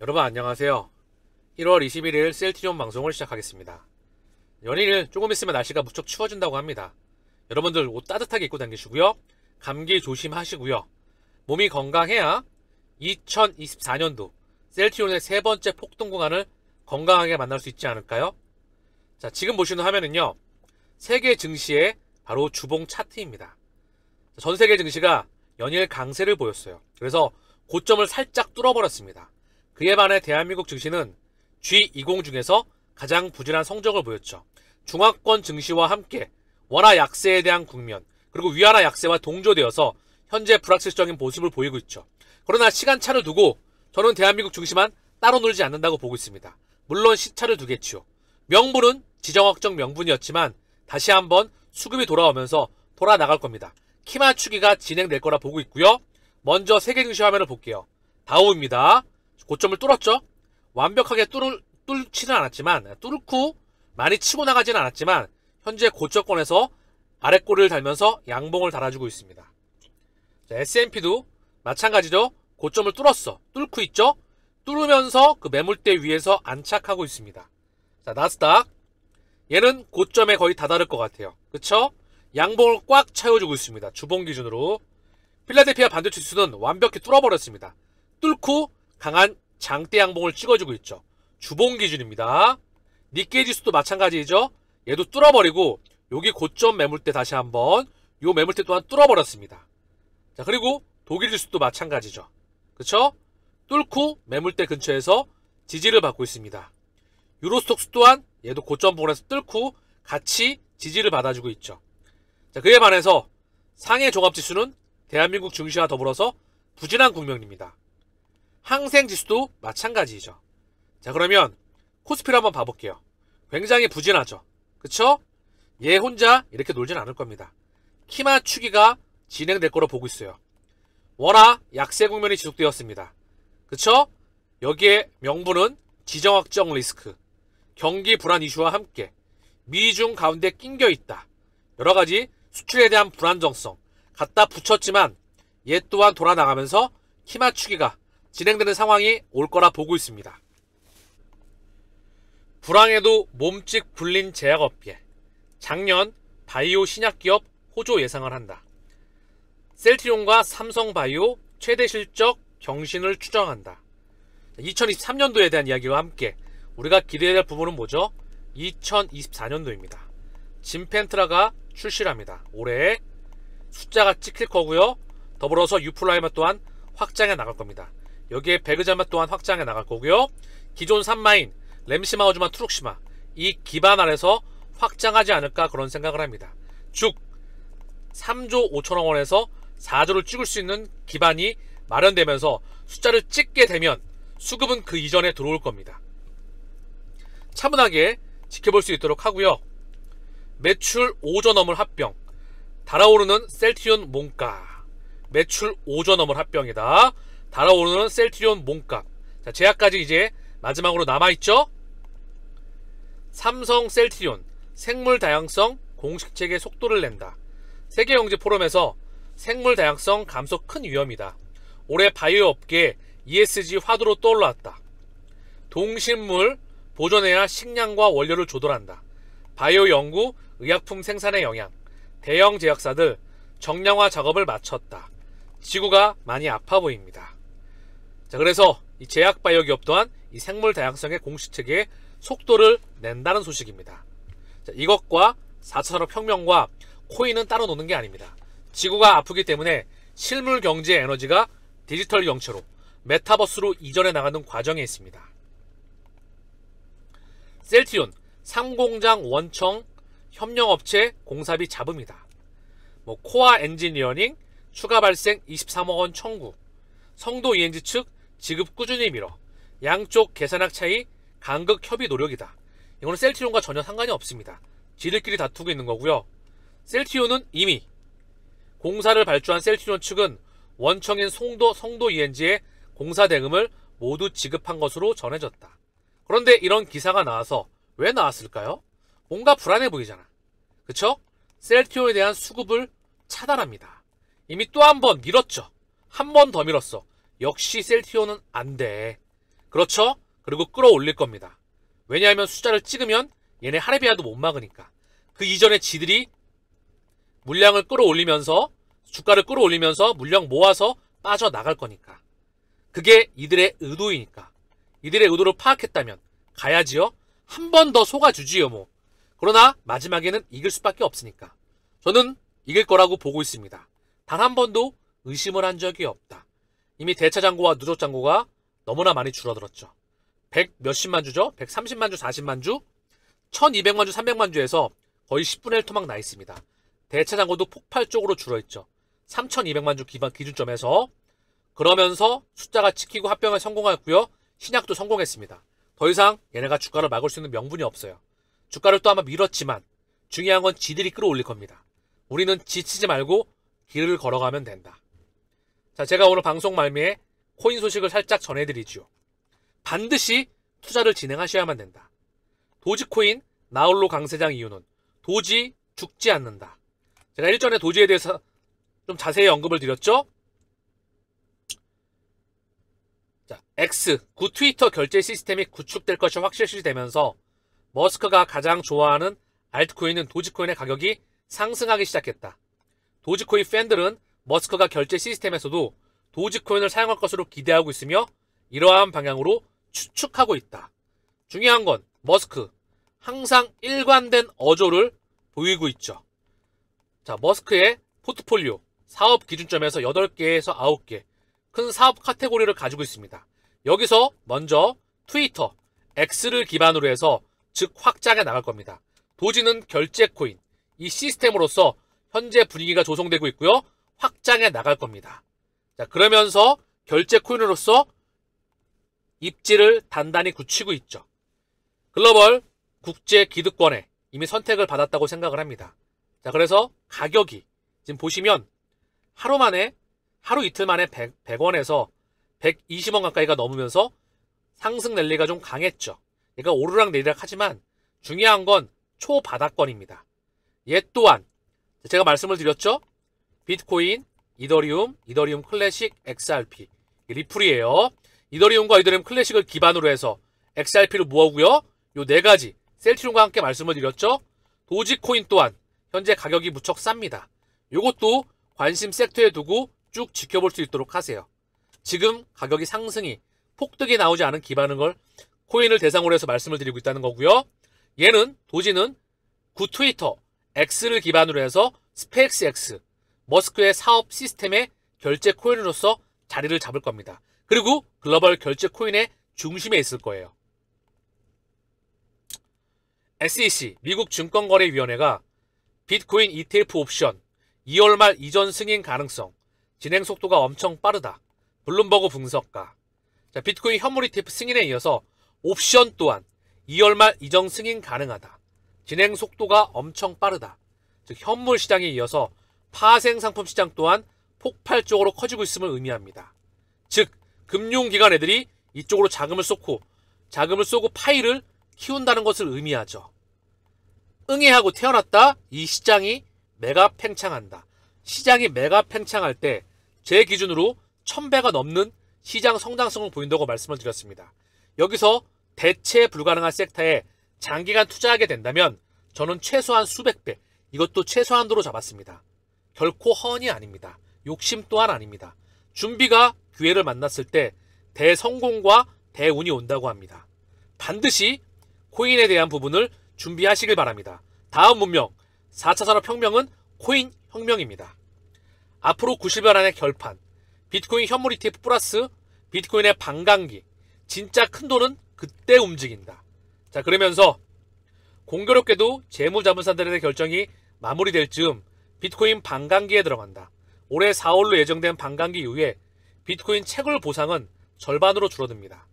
여러분 안녕하세요. 1월 21일 셀트리온 방송을 시작하겠습니다. 연일 조금 있으면 날씨가 무척 추워진다고 합니다. 여러분들 옷 따뜻하게 입고 다니시고요. 감기 조심하시고요. 몸이 건강해야 2024년도 셀트리온의 세 번째 폭등 구간을 건강하게 만날 수 있지 않을까요? 자, 지금 보시는 화면은요, 세계 증시의 바로 주봉 차트입니다. 전 세계 증시가 연일 강세를 보였어요. 그래서 고점을 살짝 뚫어버렸습니다. 그에 반해 대한민국 증시는 G20 중에서 가장 부진한 성적을 보였죠. 중화권 증시와 함께 원화 약세에 대한 국면, 그리고 위안화 약세와 동조되어서 현재 불확실적인 모습을 보이고 있죠. 그러나 시간차를 두고 저는 대한민국 증시만 따로 놀지 않는다고 보고 있습니다. 물론 시차를 두겠지요. 명분은 지정학적 명분이었지만 다시 한번 수급이 돌아오면서 돌아 나갈 겁니다. 키 맞추기가 진행될 거라 보고 있고요. 먼저 세계 증시 화면을 볼게요. 다우입니다. 고점을 뚫었죠. 완벽하게 뚫지는 않았지만, 뚫고 많이 치고 나가지는 않았지만 현재 고점권에서 아랫꼬리를 달면서 양봉을 달아주고 있습니다. 자, S&P도 마찬가지죠. 고점을 뚫고 있죠. 뚫으면서 그 매물대 위에서 안착하고 있습니다. 자, 나스닥 얘는 고점에 거의 다다를 것 같아요. 그쵸? 양봉을 꽉 채워주고 있습니다. 주봉 기준으로. 필라델피아 반도체 지수는 완벽히 뚫어버렸습니다. 뚫고 강한 장대 양봉을 찍어주고 있죠. 주봉 기준입니다. 니케이 지수도 마찬가지죠. 얘도 뚫어버리고 여기 고점 매물대 다시 한번 요 매물대 또한 뚫어버렸습니다. 자, 그리고 독일 지수도 마찬가지죠. 그쵸? 뚫고 매물대 근처에서 지지를 받고 있습니다. 유로스톡스 또한 얘도 고점 부분에서 뚫고 같이 지지를 받아주고 있죠. 자, 그에 반해서 상해 종합지수는 대한민국 증시와 더불어서 부진한 국면입니다. 항생지수도 마찬가지죠. 자, 그러면 코스피를 한번 봐볼게요. 굉장히 부진하죠. 그쵸? 얘 혼자 이렇게 놀진 않을 겁니다. 키 맞추기가 진행될 거로 보고 있어요. 워낙 약세 국면이 지속되었습니다. 그쵸? 여기에 명분은 지정학적 리스크, 경기 불안 이슈와 함께 미중 가운데 낑겨 있다. 여러가지 수출에 대한 불안정성 갖다 붙였지만 얘 또한 돌아나가면서 키 맞추기가 진행되는 상황이 올 거라 보고 있습니다. 불황에도 몸찍 굴린 제약업계, 작년 바이오 신약기업 호조 예상을 한다. 셀트리온과 삼성바이오 최대 실적 경신을 추정한다. 2023년도에 대한 이야기와 함께 우리가 기대해야 될 부분은 뭐죠? 2024년도입니다. 진펜트라가 출시를 합니다. 올해 숫자가 찍힐 거고요. 더불어서 유플라이마 또한 확장해 나갈 겁니다. 여기에 베그자마 또한 확장해 나갈 거고요. 기존 3마인 램시마우즈마 투룩시마 이 기반 아래서 확장하지 않을까 그런 생각을 합니다. 즉 3조 5천억 원에서 4조를 찍을 수 있는 기반이 마련되면서 숫자를 찍게 되면 수급은 그 이전에 들어올 겁니다. 차분하게 지켜볼 수 있도록 하고요. 매출 5조 넘을 합병, 달아오르는 셀트리온 몸값. 매출 5조 넘을 합병이다. 달아오르는 셀트리온 몸값. 자, 제약까지 이제 마지막으로 남아있죠. 삼성 셀트리온 생물 다양성 공식체계 속도를 낸다. 세계경제포럼에서 생물 다양성 감소 큰 위험이다. 올해 바이오 업계 ESG 화두로 떠올랐다. 동식물 보존해야 식량과 원료를 조달한다. 바이오 연구, 의약품 생산의 영향. 대형 제약사들 정량화 작업을 마쳤다. 지구가 많이 아파 보입니다. 자, 그래서 이 제약 바이오 기업 또한 이 생물 다양성의 공식체계에 속도를 낸다는 소식입니다. 자, 이것과 4차 산업혁명과 코인은 따로 노는 게 아닙니다. 지구가 아프기 때문에 실물 경제 에너지가 디지털 경제로 메타버스로 이전해 나가는 과정에 있습니다. 셀트리온 3공장 원청 협력업체 공사비 잡음이다. 코아 엔지니어링 추가 발생 23억 원 청구. 성도 ENG 측 지급 꾸준히 미뤄. 양쪽 계산학 차이 간극 협의 노력이다. 이거는 셀트리온과 전혀 상관이 없습니다. 지들끼리 다투고 있는 거고요. 셀트리온은 이미 공사를 발주한 셀트리온 측은 원청인 성도 ENG의 공사 대금을 모두 지급한 것으로 전해졌다. 그런데 이런 기사가 나와서 왜 나왔을까요? 뭔가 불안해 보이잖아. 그쵸? 셀트리온에 대한 수급을 차단합니다. 이미 또 한 번 밀었죠. 한 번 더 밀었어. 역시 셀트리온은 안 돼. 그렇죠? 그리고 끌어올릴 겁니다. 왜냐하면 숫자를 찍으면 얘네 하레비아도 못 막으니까. 그 이전에 지들이 물량을 끌어올리면서 주가를 끌어올리면서 물량 모아서 빠져나갈 거니까. 그게 이들의 의도이니까. 이들의 의도를 파악했다면 가야지요. 한 번 더 속아주지요 뭐. 그러나 마지막에는 이길 수밖에 없으니까. 저는 이길 거라고 보고 있습니다. 단 한 번도 의심을 한 적이 없다. 이미 대차 잔고와 누적 잔고가 너무나 많이 줄어들었죠. 100 몇십만 주죠? 130만 주, 40만 주, 1200만 주, 300만 주에서 거의 10분의 1 토막 나 있습니다. 대차 잔고도 폭발적으로 줄어있죠. 3200만 주 기준점에서. 그러면서 숫자가 지키고 합병에 성공했고요. 신약도 성공했습니다. 더 이상 얘네가 주가를 막을 수 있는 명분이 없어요. 주가를 또 아마 밀었지만 중요한 건 지들이 끌어올릴 겁니다. 우리는 지치지 말고 길을 걸어가면 된다. 자, 제가 오늘 방송 말미에 코인 소식을 살짝 전해드리죠. 반드시 투자를 진행하셔야만 된다. 도지코인 나홀로 강세장 이유는 도지 죽지 않는다. 제가 일전에 도지에 대해서 좀 자세히 언급을 드렸죠. 자, X, 구 트위터 결제 시스템이 구축될 것이 확실시되면서 머스크가 가장 좋아하는 알트코인은 도지코인의 가격이 상승하기 시작했다. 도지코인 팬들은 머스크가 결제 시스템에서도 도지코인을 사용할 것으로 기대하고 있으며 이러한 방향으로 추측하고 있다. 중요한 건 머스크 항상 일관된 어조를 보이고 있죠. 자, 머스크의 포트폴리오 사업 기준점에서 8개에서 9개 큰 사업 카테고리를 가지고 있습니다. 여기서 먼저 트위터, X를 기반으로 해서 즉 확장해 나갈 겁니다. 도지는 결제 코인, 이 시스템으로서 현재 분위기가 조성되고 있고요. 확장해 나갈 겁니다. 자, 그러면서 결제 코인으로서 입지를 단단히 굳히고 있죠. 글로벌 국제 기득권에 이미 선택을 받았다고 생각을 합니다. 자, 그래서 가격이 지금 보시면 하루 이틀 만에 100원에서 120원 가까이가 넘으면서 상승 랠리가 좀 강했죠. 얘가 오르락 내리락 하지만 중요한 건 초바닥권입니다. 얘 또한 제가 말씀을 드렸죠. 비트코인, 이더리움, 이더리움 클래식, XRP 리플이에요. 이더리움과 이더리움 클래식을 기반으로 해서 XRP를 모으고요. 요 네 가지 셀트리움과 함께 말씀을 드렸죠. 도지코인 또한 현재 가격이 무척 쌉니다. 요것도 관심 섹터에 두고 쭉 지켜볼 수 있도록 하세요. 지금 가격이 상승이 폭등이 나오지 않은 기반인 걸 코인을 대상으로 해서 말씀을 드리고 있다는 거고요. 얘는 도지는 구 트위터 X를 기반으로 해서 스페이스 X 머스크의 사업 시스템의 결제 코인으로서 자리를 잡을 겁니다. 그리고 글로벌 결제 코인의 중심에 있을 거예요. SEC 미국 증권거래위원회가 비트코인 ETF 옵션 2월 말 이전 승인 가능성 진행 속도가 엄청 빠르다. 블룸버그 분석가. 자, 비트코인 현물 ETF 승인에 이어서 옵션 또한 2월 말 이전 승인 가능하다. 진행 속도가 엄청 빠르다. 즉 현물 시장에 이어서 파생 상품 시장 또한 폭발적으로 커지고 있음을 의미합니다. 즉 금융기관 애들이 이쪽으로 자금을 쏘고 파이를 키운다는 것을 의미하죠. 응애하고 태어났다. 이 시장이 메가 팽창한다. 시장이 메가 팽창할 때 제 기준으로 1000배가 넘는 시장 성장성을 보인다고 말씀을 드렸습니다. 여기서 대체 불가능한 섹터에 장기간 투자하게 된다면 저는 최소한 수백 배, 이것도 최소한도로 잡았습니다. 결코 허언이 아닙니다. 욕심 또한 아닙니다. 준비가 기회를 만났을 때 대성공과 대운이 온다고 합니다. 반드시 코인에 대한 부분을 준비하시길 바랍니다. 다음 문명, 4차 산업혁명은 코인 혁명입니다. 앞으로 90일 안에 결판, 비트코인 현물 ETF 플러스 비트코인의 반감기, 진짜 큰 돈은 그때 움직인다. 자, 그러면서 공교롭게도 재무자본사들의 결정이 마무리될 즈음 비트코인 반감기에 들어간다. 올해 4월로 예정된 반감기 이후에 비트코인 채굴 보상은 절반으로 줄어듭니다.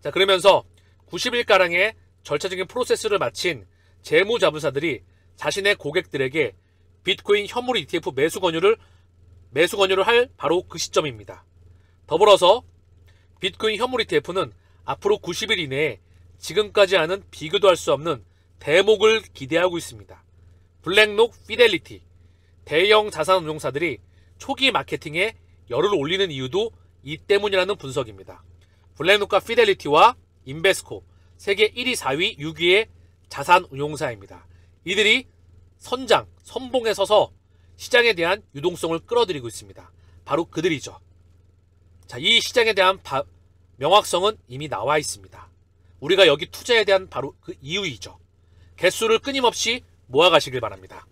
자, 그러면서 90일가량의 절차적인 프로세스를 마친 재무자본사들이 자신의 고객들에게 비트코인 현물 ETF 매수 권유를 할 바로 그 시점입니다. 더불어서 비트코인 현물 ETF는 앞으로 90일 이내에 지금까지 하는 비교도 할 수 없는 대목을 기대하고 있습니다. 블랙록 피델리티, 대형 자산운용사들이 초기 마케팅에 열을 올리는 이유도 이 때문이라는 분석입니다. 블랙록과 피델리티와 인베스코, 세계 1위, 4위, 6위의 자산 운용사입니다. 이들이 선봉에 서서 시장에 대한 유동성을 끌어들이고 있습니다. 바로 그들이죠. 자, 이 시장에 대한 명확성은 이미 나와 있습니다. 우리가 여기 투자에 대한 바로 그 이유이죠. 개수를 끊임없이 모아가시길 바랍니다.